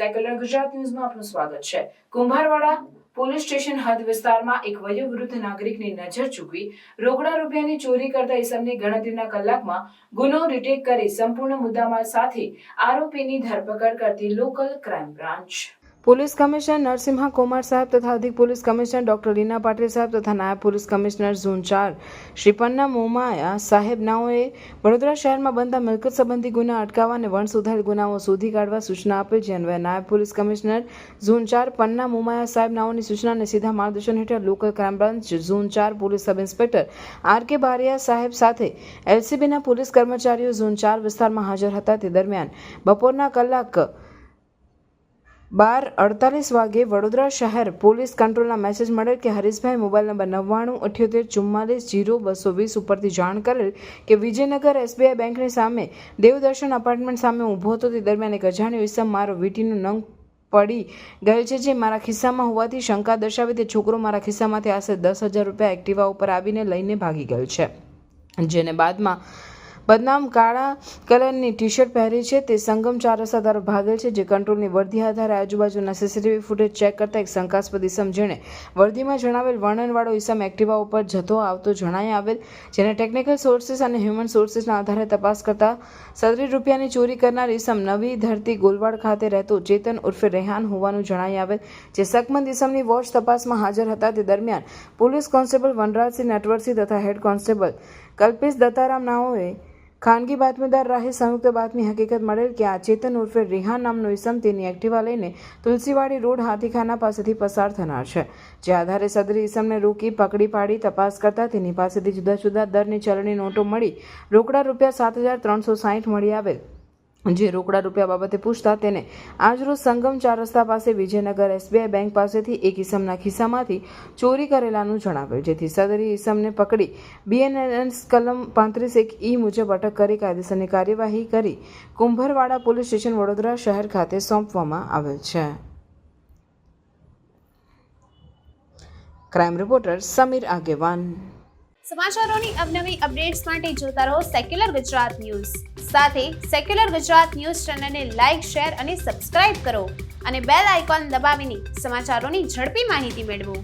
Secular Gujarat ન્યૂઝમાં આપનું સ્વાગત છે। કુંભારવાડા પોલીસ સ્ટેશન હદ વિસ્તારમાં એક વયોવૃદ્ધ નાગરિકની નજર ચૂકવી રોકડા રૂપિયાની ચોરી કરતા ઈસમની ગણતરીના કલાકમાં ગુનો ડિટેક્ટ કરી સંપૂર્ણ મુદ્દામાલ સાથે આરોપીની ધરપકડ કરતી local crime branch police commissioner Narasimha Kumar સાહેબ તથા અધિક police commissioner doctor Reena Patil સાહેબ તથા નાયબ police commissioner zone 4 Shri Panna Momaya સાહેબ નાઓએ વડોદરા શહેરમાં બનતા મિલકત સંબંધી ગુના અટકાવવા અને વણ સુધારેલ ગુનાઓ શોધી કાઢવા સૂચના આપેલ, જે અન્વયે નાયબ પોલીસ કમિશનર ઝોન 4 પન્ના મોમાયા સાહેબ નાઓની સૂચના અને સીધા માર્ગદર્શન હેઠળ local crime branch zone 4 police sub inspector R.K.. Bariya સાહેબ સાથે એલસીબીના પોલીસ કર્મચારીઓ ઝોન 4 વિસ્તારમાં હાજર હતા। તે દરમિયાન બપોરના કલાક 12:48 વાગે વડોદરા શહેર પોલીસ કંટ્રોલના મેસેજ મળેલ કે હરીશભાઈ મોબાઈલ નંબર 9978440220 ઉપરથી જાણ કરેલ કે વિજયનગર એસબીઆઈ બેંકની સામે દેવદર્શન અપાર્ટમેન્ટ સામે ઊભો હતો। તે દરમિયાન એક અજાણ્યો ઈસમ મારો વીટીનો નંગ પડી ગયેલ છે, જે મારા ખિસ્સામાં હોવાથી શંકા દર્શાવી તે છોકરો મારા ખિસ્સામાંથી આશરે 10,000 રૂપિયા એક્ટિવા ઉપર આવીને લઈને ભાગી ગયેલ છે, જેને બાદમાં બદનામ કાળા કલરની ટી શર્ટ પહેરી છે। તે સંગમ 4 રસ્તા તરફ ભાગેલ છે, જે કંટ્રોલની વર્દી આધારે આજુબાજુના સીસીટીવી ફૂટેજ ચેક કરતા એક શંકાસ્પદ ઈસમ, જેણે વર્દીમાં જણાવેલ વર્ણનવાળો ઈસમ એક્ટિવા ઉપર જતો આવતો જણાઈ આવેલ, જેને ટેકનિકલ સોર્સિસ અને હ્યુમન સોર્સિસના આધારે તપાસ કરતા સદરી રૂપિયાની ચોરી કરનાર ઈસમ નવી ધરતી ગોલવાડ ખાતે રહેતો ચેતન ઉર્ફે રેહાન હોવાનું જણાઈ આવેલ, જે શકમંદ ઈસમની વોચ તપાસમાં હાજર હતા। તે દરમિયાન પોલીસ કોન્સ્ટેબલ વનરાજસિંહ નટવરસિંહ તથા હેડ કોન્સ્ટેબલ કલ્પેશ દત્તારામ નાઓએ ખાનગી બાતમીદાર રાહે સંયુક્ત બાતમી હકીકત મળેલ કે આ ચેતન ઉર્ફે રિહાન નામનો ઈસમ તેની એક્ટિવા લઈને તુલસીવાડી રોડ હાથીખાના પાસેથી પસાર થનાર છે, જે આધારે સદરી ઈસમને રોકી પકડી પાડી તપાસ કરતા તેની પાસેથી જુદા જુદા દરની ચલણી નોટો મળી રોકડા રૂપિયા 7,360 મળી આવેલ, જે રોકડા રૂપિયા બાબતે પૂછતા તેને આજરોજ સંગમ 4 રસ્તા પાસે વિજયનગર એસબીઆઈ બેંક પાસેથી એક ઈસમના ખિસ્સામાંથી ચોરી કરેલાનું જણાવેલ, જેથી સદરી ઈસમને પકડી બીએનએસ કલમ 35(1) મુજબ અટક કરી કાયદેસરની કાર્યવાહી કરી કુંભારવાડા પોલીસ સ્ટેશન વડોદરા શહેર ખાતે સોંપવામાં આવેલ છે। ક્રાઇમ રિપોર્ટર સમીર આગેવાન। સમાચારોની અવનવી અપડેટ્સ માટે જોતા રહો સેક્યુલર ગુજરાત ન્યૂઝ। સાથે સેક્યુલર ગુજરાત ન્યૂઝ ચેનલને લાઇક, શેર અને સબસ્ક્રાઇબ કરો અને બેલ આઇકોન દબાવીને સમાચારોની ઝડપી માહિતી મેળવો।